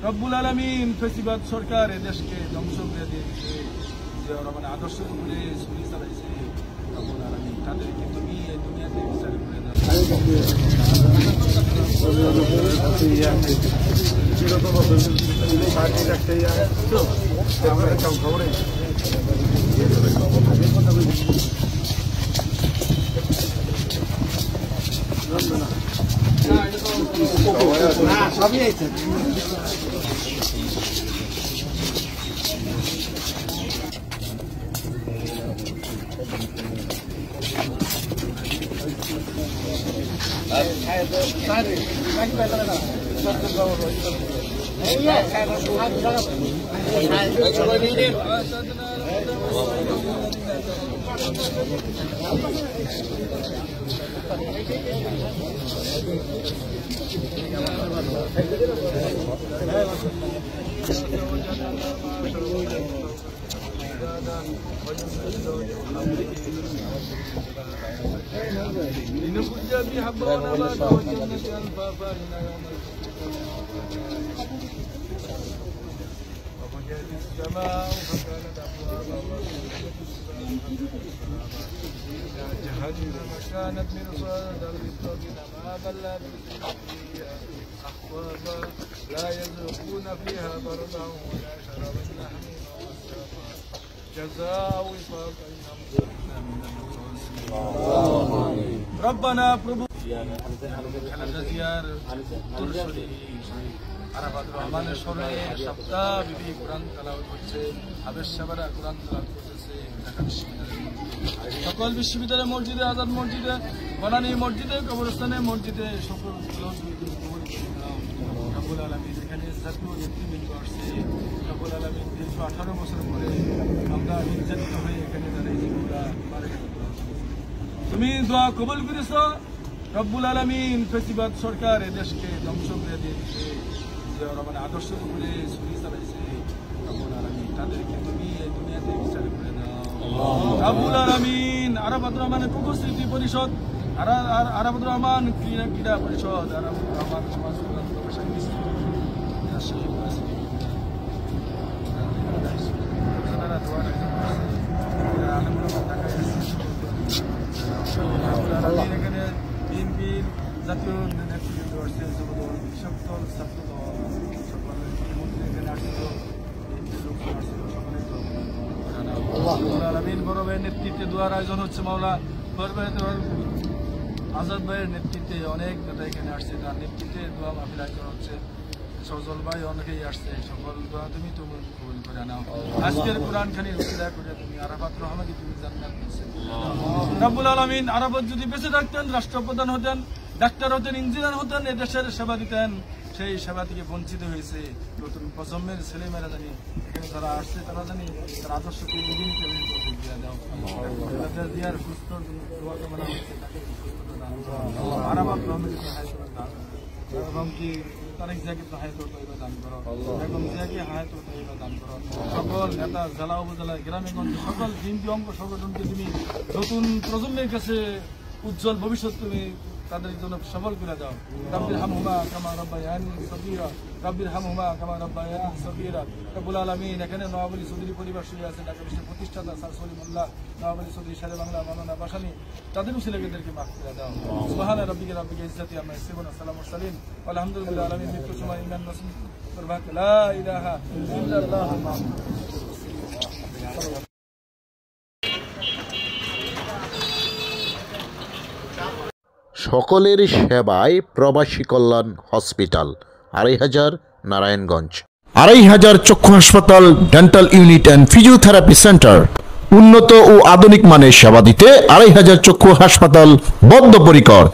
রব্বুল আলামিন ফেসিবাদ সরকার দেশকে ধ্বংস করে দিয়েছে, যে ওরা মানে আদর্শের উপরে ছুরি চালাইছে। রব্বুল আলামিন তাদেরকে তুমি এই দুনিয়াতে বিচার করে দাও। সবই আছে। كانت مرصاد للطاغين مآبا لا فيها أحقابا لا يذوقون فيها بردا ولا شرابا إلا حميما وغساقا جزاء وفاقا ربنا প্রভু খালেদা জিয়ার আরাফাত রহমানের স্মরণে সপ্তাহব্যাপী কোরআন তেলাওয়াত হচ্ছে। হাফেজ সাহেবরা কোরআন তেলাওয়াত করতেছে ঢাকা বিশ্ববিদ্যালয়ের সকল বিশ্ববিদ্যালয় মসজিদে, আজাদ মসজিদে, বনানী মসজিদে, কবরস্থানে মসজিদে সকল রব্বুল আলামিন এখানে জাতীয় নেতৃবৃন্দ আসছে। রব্বুল আলামিন 18 বছর পরে আমরা নির্যাতিত হয়ে এখানে দাঁড়িয়েছি। তুমি দোয়া কবুল করেছ। রব্বুল আলামিন ফেসিবাদ সরকার দেশকে ধ্বংস করে দিয়েছে, যে ওরা মানে আদর্শের উপরে ছুরি চালাইছে। রব্বুল আলামিন তাদেরকে তুমি এই দুনিয়াতে বিচার করে দাও। রব্বুল আলামিন আরাফাত রহমানের উপস্থিতি পরিষদ, আরাফাত রহমান ক্রীড়া পরিষদ, আরাফাত রহমান সমাজ কল্যাণ প্রশাসন এখানে বিএনপির জাতীয় নেতৃবৃন্দ আসছে, যুবদল, সকল ছাত্রদল, সকল মন্ত্রী এখানে আসছিল, বিএনপির লোকজন আসছিল, সকলে আলামিন বড় ভাইয়ের নেতৃত্বে দোয়ার আয়োজন হচ্ছে। মাওলা আজাদ ভাইয়ের নেতৃত্বে অনেক নেতা এখানে আসছে, তার নেতৃত্বে দোয়া মাহফিল আয়োজন হচ্ছে। সজল ভাই অনেকেই আসছে, সকল দোয়া তুমি কবুল করে নাও। আজকের কোরআন খানির উসিলা করে তুমি আরাফাত রহমানকে তুমি জান্নাত দিয়েছে। রব্বুল আলামিন আরাফাত যদি বেঁচে থাকতেন, রাষ্ট্রপ্রধান হতেন, ডাক্তার হতেন, ইঞ্জিনিয়ার হতেন, এ দেশের সেবা দিতেন, সেই সেবা থেকে বঞ্চিত হয়েছে। নতুন প্রজন্মের ছেলেমেয়েরা জানি এখানে যারা আসছে তারা জানি তার আদর্শকে এগিয়ে নিতে দিয়ে দাও। দিয়ার সুস্থ দোয়া কামনা হচ্ছে, তাকে আরাফাত রহমানকে এবং কি তারেক জিয়াকে হায়াতুল তাইয়্যিবা দান করো, বেগম জিয়াকে হায়াতুল তাইয়্যিবা দান করো। সকল নেতা, জেলা উপজেলা, গ্রামে গঞ্জে সকল বিএনপি অঙ্গ সংগঠনকে তুমি নতুন প্রজন্মের কাছে উজ্জ্বল ভবিষ্যৎ তুমি তাদের জন্য সফল করে দাও। রব্বির হামহুমা কামা রাব্বায়ানি সগীরা, রব্বির হামহুমা কামা রাব্বায়ানি সগীরা। রব্বুল আলামিন এখানে নওয়াব আলী চৌধুরী পরিবার শুয়ে আছে, ঢাকা বিশ্বের প্রতিষ্ঠাতা স্যার সলিমুল্লাহ, নওয়াব আলী চৌধুরী, শেরে বাংলা মাওলানা বাসানী, তাদেরও ছেলেমেয়েদেরকে মাফ করে দাও। সুবহানা রাব্বিকা রাব্বিল ইজ্জাতি আম্মা ইয়াসিফুন, আসসালামু আলাইকুম আলহামদুলিল্লাহ আলামিন। মৃত্যুর সময় ইমান নাসিম করবা লা ইলাহা ইল্লাল্লাহ। সকলের সেবায় প্রবাসী কল্যাণ হসপিটাল, 2500 নারায়ণগঞ্জ। 2500 চক্ষু হাসপাতাল, dental unit and physiotherapy centre. উন্নত ও আধুনিক মানের সেবা দিতে 2500 চক্ষু হাসপাতাল বদ্ধপরিকর।